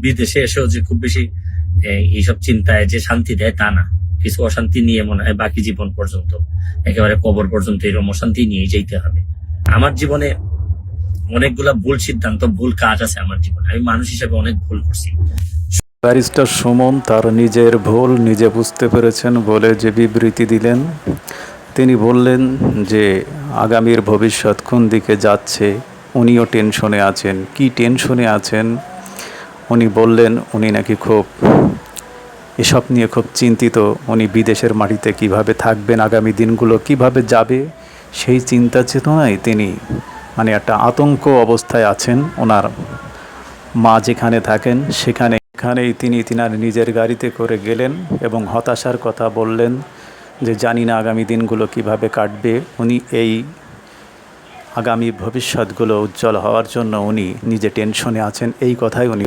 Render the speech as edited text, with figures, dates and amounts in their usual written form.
বিদেশে এসেও যে খুব বেশি এইসব চিন্তায় যে শান্তি দেয় তা না, কিছু অশান্তি নিয়ে মনে হয় বাকি জীবন পর্যন্ত, একেবারে কবর পর্যন্ত এরকম অশান্তি নিয়েই যেতে হবে। আমার জীবনে অনেকগুলা ভুল সিদ্ধান্ত, ভুল কাজ আছে আমার জীবনে, আমি মানুষ হিসেবে অনেক ভুল করছি। ব্যারিস্টার সুমন তার নিজের ভুল নিজে বুঝতে পেরেছেন বলে যে বিবৃতি দিলেন, তিনি বললেন যে আগামীর ভবিষ্যৎ কোন দিকে যাচ্ছে উনিও টেনশনে আছেন। কি টেনশনে আছেন উনি বললেন, উনি নাকি খুব এসব নিয়ে খুব চিন্তিত। উনি বিদেশের মাটিতে কিভাবে থাকবেন, আগামী দিনগুলো কিভাবে যাবে, সেই চিন্তা চেতনায় তিনি মানে একটা আতঙ্ক অবস্থায় আছেন। ওনার মা যেখানে থাকেন সেখানেই তিনি তিনার নিজের গাড়িতে করে গেলেন এবং হতাশার কথা বললেন যে জানি না আগামী দিনগুলো কিভাবে কাটবে। উনি এই আগামী ভবিষ্যৎগুলো উজ্জ্বল হওয়ার জন্য উনি নিজে টেনশনে আছেন, এই কথাই উনি